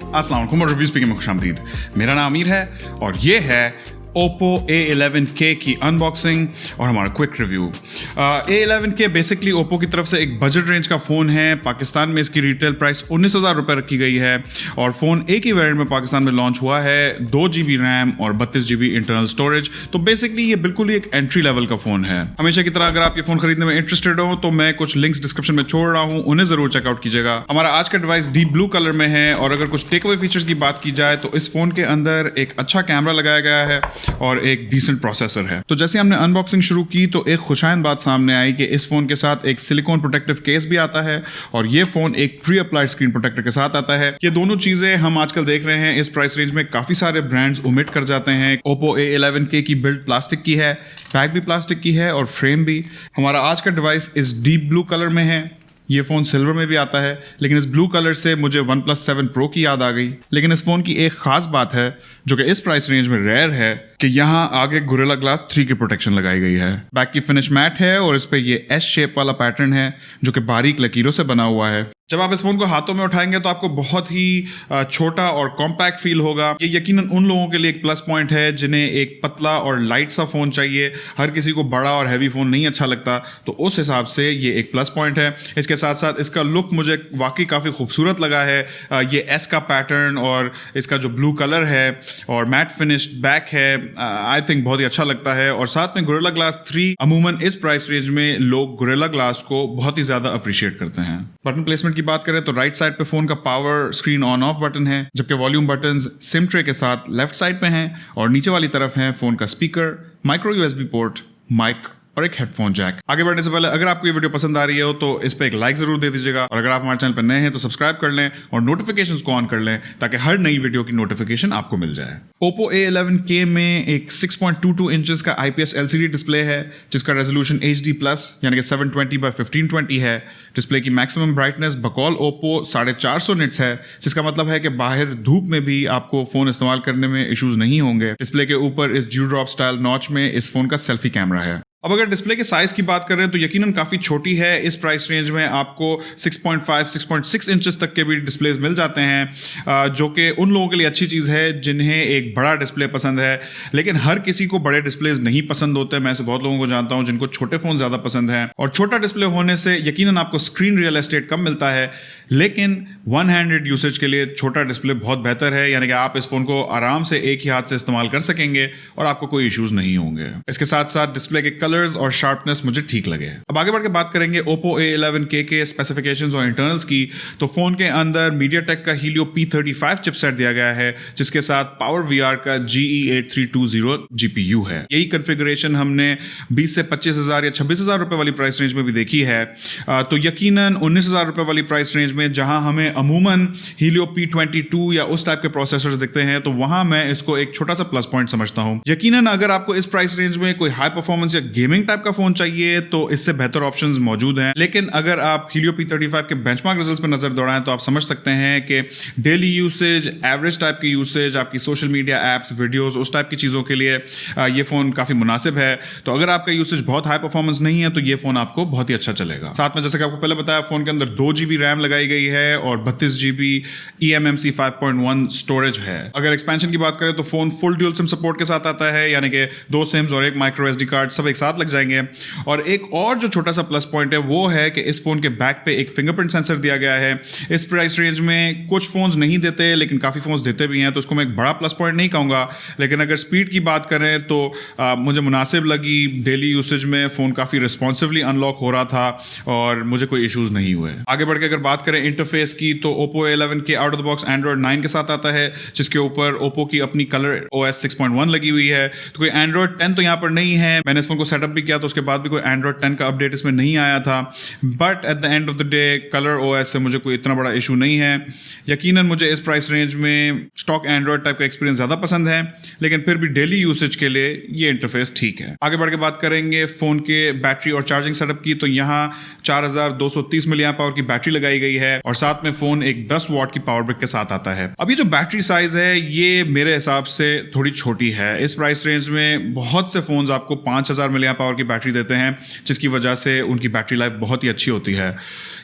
अस्सलाम वालेकुम और रिव्यू स्पीकिंग में खुशामदीद। मेरा नाम आमिर है और ये है Oppo A11K की अनबॉक्सिंग और हमारा quick review. A11K basically Oppo की तरफ से एक बजट रेंज का फ़ोन है। पाकिस्तान में इसकी रिटेल प्राइस 19,000 रुपये रखी गई है और फ़ोन एक ही वेरिएंट में पाकिस्तान में लॉन्च हुआ है, 2 GB रैम और 32 GB इंटरनल स्टोरेज। तो बेसिकली ये बिल्कुल ही एक एंट्री लेवल का फ़ोन है। हमेशा की तरह अगर आप ये फ़ोन खरीदने में इंटरेस्टेड हो तो मैं कुछ लिंक्स डिस्क्रिप्शन में छोड़ रहा हूँ, उन्हें ज़रूर चेकआउट कीजिएगा। हमारा आज का डिवाइस डीप ब्लू कलर में है और अगर कुछ टेक अवे फीचर्स की बात की जाए तो इस फ़ोन के अंदर एक अच्छा कैमरा लगाया गया है और एक डिसेंट प्रोसेसर है। तो जैसे हमने अनबॉक्सिंग शुरू की तो एक खुशाइन बात सामने आई कि इस फोन के साथ एक सिलिकॉन प्रोटेक्टिव केस भी आता है और ये फोन एक प्री अप्लाइड स्क्रीन प्रोटेक्टर के साथ आता है। ये दोनों चीजें हम आजकल देख रहे हैं इस प्राइस रेंज में काफी सारे ब्रांड्स ओमिट कर जाते हैं। Oppo A11K की बिल्ड प्लास्टिक की है, बैक भी प्लास्टिक की है और फ्रेम भी। हमारा आज का डिवाइस इस डीप ब्लू कलर में है। ये फ़ोन सिल्वर में भी आता है, लेकिन इस ब्लू कलर से मुझे OnePlus 7 Pro की याद आ गई। लेकिन इस फ़ोन की एक ख़ास बात है जो कि इस प्राइस रेंज में रेयर है कि यहाँ आगे गोरिल्ला ग्लास 3 की प्रोटेक्शन लगाई गई है। बैक की फिनिश मैट है और इस पे ये एस शेप वाला पैटर्न है जो कि बारीक लकीरों से बना हुआ है। जब आप इस फोन को हाथों में उठाएंगे तो आपको बहुत ही छोटा और कॉम्पैक्ट फील होगा। ये यकीनन उन लोगों के लिए एक प्लस पॉइंट है जिन्हें एक पतला और लाइट सा फोन चाहिए। हर किसी को बड़ा और हैवी फोन नहीं अच्छा लगता, तो उस हिसाब से ये एक प्लस पॉइंट है। इसके साथ साथ इसका लुक मुझे वाकई काफ़ी खूबसूरत लगा है। ये एस का पैटर्न और इसका जो ब्लू कलर है और मैट फिनिश्ड बैक है, आई थिंक बहुत ही अच्छा लगता है। और साथ में गोरिल्ला ग्लास 3, अमूमन इस प्राइस रेंज में लोग गोरिल्ला ग्लास को बहुत ही ज़्यादा अप्रिशिएट करते हैं। बटन प्लेसमेंट की बात करें तो राइट साइड पे फोन का power screen on off button है, जबकि वॉल्यूम बटन्स सिम ट्रे के साथ लेफ्ट साइड पे हैं और नीचे वाली तरफ है फोन का speaker, micro USB port, mic और एक हेडफोन जैक। आगे बढ़ने से पहले अगर आपको ये वीडियो पसंद आ रही है तो इस पे एक लाइक जरूर दे दीजिएगा और अगर आप हमारे चैनल पर नए हैं तो सब्सक्राइब कर लें और नोटिफिकेशंस को ऑन कर लें ताकि हर नई वीडियो की नोटिफिकेशन आपको मिल जाए। Oppo A11K में एक 6.22 इंचेस का IPS LCD डिस्प्ले है जिसका रेजोल्यूशन HD+ यानी कि 720x1520 है। डिस्प्ले की मैक्सिमम ब्राइटनेस बकौल Oppo 450 निट्स है, जिसका मतलब है कि बाहर धूप में भी आपको फोन इस्तेमाल करने में इश्यूज नहीं होंगे। डिस्प्ले के ऊपर इस ड्यू ड्रॉप स्टाइल नॉच में इस फोन का सेल्फी कैमरा है। अब अगर डिस्प्ले के साइज की बात करें तो यकीनन काफी छोटी है। इस प्राइस रेंज में आपको 6.5 6.6 इंचेस तक के भी डिस्प्लेज मिल जाते हैं, जो कि उन लोगों के लिए अच्छी चीज है जिन्हें एक बड़ा डिस्प्ले पसंद है। लेकिन हर किसी को बड़े डिस्प्लेज नहीं पसंद होते। मैं ऐसे बहुत लोगों को जानता हूं जिनको छोटे फोन ज्यादा पसंद है और छोटा डिस्प्ले होने से यकीनन आपको स्क्रीन रियल एस्टेट कम मिलता है, लेकिन वन हैंडेड यूसेज के लिए छोटा डिस्प्ले बहुत बेहतर है। यानी कि आप इस फोन को आराम से एक ही हाथ से इस्तेमाल कर सकेंगे और आपको कोई इश्यूज नहीं होंगे। इसके साथ साथ डिस्प्ले के कलर्स और शार्पनेस मुझे ठीक लगे। अब आगे बढ़ के बात करेंगे Oppo A11K के स्पेसिफिकेशंस और इंटरनल्स की। तो फोन के अंदर MediaTek का Helio P35 चिपसेट दिया गया है जिसके साथ Power VR का GE8320 GPU है। यही कॉन्फ़िगरेशन हमने 20 से 25,000 या 26,000 रुपए वाली प्राइस रेंज में भी देखी है। तो यकीनन 19,000 रुपए वाली प्राइस रेंज में जहां हमें अमूमन Helio P22 या उस टाइप के प्रोसेसर्स दिखते हैं तो वहां मैं इसको एक छोटा सा प्लस पॉइंट समझता हूं। यकीनन अगर आपको इस प्राइस रेंज में कोई हाई परफॉर्मेंस या गेमिंग टाइप का फोन चाहिए तो इससे बेहतर ऑप्शंस मौजूद हैं। लेकिन अगर आप Helio P35 के बेंचमार्क रिजल्ट्स पर नजर दौड़ाएं तो आप समझ सकते हैं कि डेली यूसेज, एवरेज टाइप की यूसेज, आपकी सोशल मीडिया एप्स, वीडियोस, उस टाइप की चीजों के लिए ये फोन काफी मुनासिब है। तो अगर आपका यूसेज बहुत हाई परफॉर्मेंस नहीं है तो ये फोन आपको बहुत ही अच्छा चलेगा। साथ में जैसे कि आपको पहले बताया, फोन के अंदर 2 GB रैम लगाई गई है और 32 GB eMMC 5.1 स्टोरेज है। अगर एक्सपेंशन की बात करें तो phone full dual SIM support के साथ आता है, यानी कि 2 सिम्स और एक माइक्रो SD कार्ड सब एक साथ लग जाएंगे। और एक और जो छोटा सा प्लस पॉइंट है वो है कि इस फोन के बैक पे एक फिंगरप्रिंट सेंसर दिया गया है। इस प्राइस रेंज में कुछ फोन्स नहीं देते लेकिन काफी फोन्स देते भी हैं, तो इसको मैं एक बड़ा प्लस पॉइंट नहीं कहूंगा। लेकिन अगर स्पीड की बात करें तो मुझे मुनासिब लगी। डेली यूसेज में फोन काफी रिस्पॉन्सिवली अनलॉक हो रहा था और मुझे कोई इश्यूज नहीं हुए। आगे बढ़ के अगर बात करें इंटरफेस की तो Oppo A11K out of the box Android 9 के साथ आता है जिसके ऊपर Oppo की अपनी कलर OS 6.1 लगी हुई है। तो कोई Android 10 तो यहाँ पर नहीं है। मैंने इस फोन को सेटअप भी किया तो उसके बाद भी कोई Android 10 का अपडेट इसमें नहीं आया था। But at the end of the day colour OS से मुझे कोई इतना बड़ा इशू नहीं है। यकीनन मुझे इस प्राइस रेंज में स्टॉक एंड्रॉइड टाइप का एक्सपीरियंस ज़्यादा पसंद है, लेकिन फिर भी डेली यूसेज के लिए ये इंटरफेस ठीक है। आगे बढ़ के बात करेंगे फ़ोन के बैटरी और चार्जिंग सेटअप की, तो यहाँ 4230 मिली एम्प आवर की बैटरी लगाई गई है और साथ में फ़ोन एक 10 वॉट की पावर ब्रिक के साथ आता है। अब ये जो बैटरी साइज है ये मेरे हिसाब से थोड़ी छोटी है। इस प्राइस रेंज में बहुत से फ़ोन्स आपको 5000 मिली एम्प आवर की बैटरी देते हैं, जिसकी वजह से उनकी बैटरी लाइफ बहुत ही अच्छी होती है।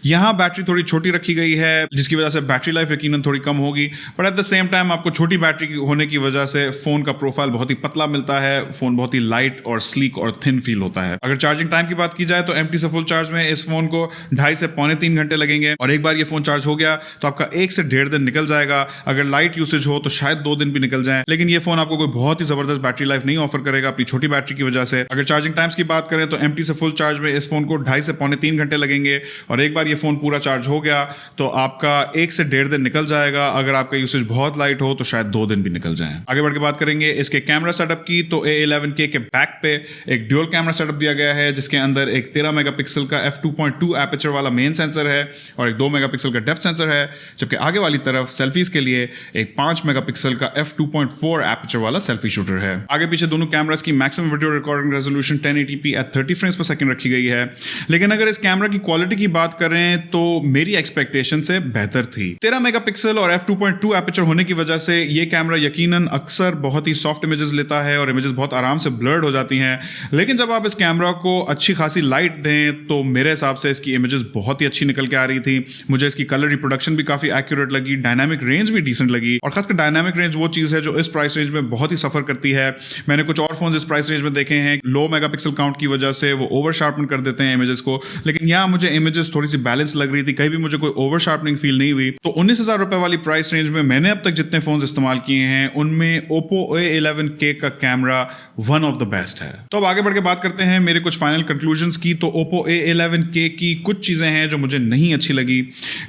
यहाँ बैटरी थोड़ी छोटी रखी गई है, जिसकी वजह से बैटरी लाइफ यकीनन थोड़ी कम होगी, but at the same time आपको छोटी बैटरी होने की वजह से फ़ोन का प्रोफाइल बहुत ही पतला मिलता है, फ़ोन बहुत ही लाइट और स्लीक और थिन फील होता है। अगर चार्जिंग टाइम की बात की जाए तो एम्प्टी से फुल चार्ज में इस फ़ोन को 2.5 से पौने 3 घंटे लगेंगे, और एक बार ये फ़ोन चार्ज हो गया तो आपका 1 से 1.5 दिन निकल जाएगा। अगर लाइट यूसेज हो तो शायद 2 दिन भी निकल जाए, लेकिन ये फ़ोन आपको कोई बहुत ही ज़बरदस्त बैटरी लाइफ नहीं ऑफर करेगा अपनी छोटी बैटरी की वजह से। अगर चार्जिंग टाइम्स की बात करें तो एम्प्टी से फुल चार्ज में इस फ़ोन को 2.5 से पौने 3 घंटे लगेंगे, और एक बार ये फ़ोन पूरा चार्ज हो गया तो आपका 1 से 1.5 दिन निकल जाएगा। अगर आपका यूसेज बहुत लाइट हो तो शायद 2 दिन भी निकल जाए। आगे बढ़ के बात करेंगे इसके कैमरा सेटअप की, तो A11K के बैक पे एक ड्यूल कैमरा सेटअप दिया गया है, जिसके अंदर एक 13 मेगापिक्सल का f2.2 एपर्चर वाला मेन सेंसर है और एक 2 मेगापिक्सल का डेप्थ सेंसर है, जबकि आगे वाली तरफ सेल्फीज के लिए एक 5 मेगापिक्सल का f2.4 एपर्चर वाला सेल्फी शूटर है। आगे पीछे दोनों कैमरास की maximum video recording resolution 1080p at 30 frames per second रखी गई है, लेकिन अगर इस कैमरा की क्वालिटी की बात करें तो मेरी एक्सपेक्टेशन से बेहतर थी। 13 मेगापिक्सल और f2.2 एपर्चर होने की वजह से ये कैमरा यकीनन अक्सर बहुत ही सॉफ्ट इमेजेस लेता है और इमेजेस बहुत आराम से ब्लर्ड हो जाती हैं, लेकिन जब आप इस कैमरा को अच्छी खासी लाइट दें तो मेरे हिसाब से इसकी इमेजेस बहुत ही अच्छी निकल के आ रही थी। मुझे इसकी कलर रिप्रोडक्शन भी काफी एक्यूरेट लगी, डायनामिक रेंज भी डिसेंट लगी, और खासकर डायनामिक रेंज वो चीज है जो इस प्राइस रेंज में बहुत ही सफर करती है। मैंने कुछ और फोन इस प्राइस रेंज में देखे हैं, लो मेगापिक्सल काउंट की वजह से वो ओवर शार्पन कर देते हैं इमेजेस को, लेकिन यहाँ मुझे इमेजेस थोड़ी सी बैलेंस लग रही थी, कहीं भी मुझे कोई ओवर शार्पनिंग फील नहीं हुई। तो 19,000 रुपए वाली प्राइस रेंज में मैंने अब तक जितने फोन इस्तेमाल किए हैं उनमें Oppo A11K का camera one of the best है। तो अब आगे बढ़ के बात करते हैं मेरे कुछ फाइनल कंक्लूजन्स की। तो Oppo A11K की कुछ चीजें हैं जो मुझे नहीं अच्छी लगी।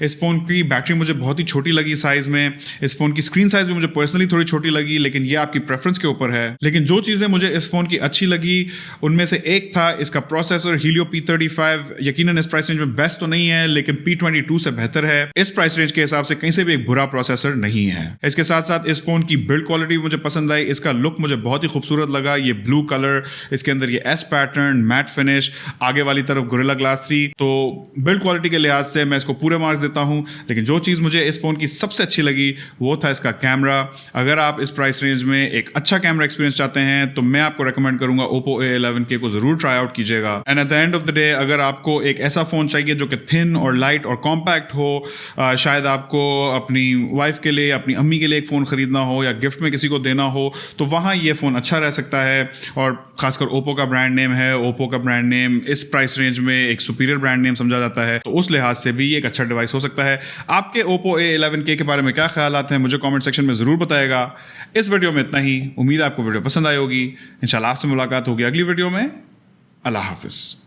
इस फोन की बैटरी मुझे बहुत ही छोटी लगी साइज में, इस फोन की स्क्रीन साइज भी मुझे पर्सनली थोड़ी छोटी लगी, लेकिन ये आपकी प्रेफरेंस के ऊपर है। लेकिन जो चीजें मुझे इस फोन की अच्छी लगी उनमें से एक था इसका प्रोसेसर Helio P35। यकीनन इस प्राइस रेंज में बेस्ट तो नहीं है, लेकिन P22 से बेहतर है। इस प्राइस रेंज के हिसाब से कहीं से भी एक बुरा प्रोसेसर नहीं है। इसके साथ साथ इस फोन की बिल्ड क्वालिटी मुझे पसंद आई, इसका लुक मुझे बहुत ही खूबसूरत लगा। ये ब्लू कलर, इसके अंदर ये S पैटर्न, मैट फिनिश, आगे वाली तरफ गोरिल्ला ग्लास 3, तो बिल्ड क्वालिटी के लिहाज से मैं इसको पूरे मार्क्स देता हूं। लेकिन जो चीज मुझे इस फोन की सबसे अच्छी लगी वो था इसका कैमरा। अगर आप इस प्राइस रेंज में एक अच्छा कैमरा एक्सपीरियंस चाहते हैं तो मैं आपको रेकमेंड करूंगा Oppo A11K को जरूर ट्राई आउट कीजिएगा। And at the end of the day अगर आपको एक ऐसा फोन चाहिए जो कि थिन और लाइट और कॉम्पैक्ट हो, शायद आपको अपनी वाइफ के लिए, अपनी अम्मी के लिए एक फोन खरीदना हो या गिफ्ट में किसी को देना हो, तो वहां ये फोन अच्छा रह सकता है। और खासकर Oppo का ब्रांड नेम है, Oppo का ब्रांड नेम इस प्राइस रेंज में एक सुपीरियर ब्रांड नेम समझा जाता है, तो उस लिहाज से भी एक अच्छा डिवाइस हो सकता है। आपके Oppo A11K के बारे में क्या ख्यालात हैं मुझे कमेंट सेक्शन में जरूर बताएगा। इस वीडियो में इतना ही, उम्मीद है आपको वीडियो पसंद आई होगी। इंशाल्लाह आपसे मुलाकात होगी अगली वीडियो में। अल्लाह हाफिज।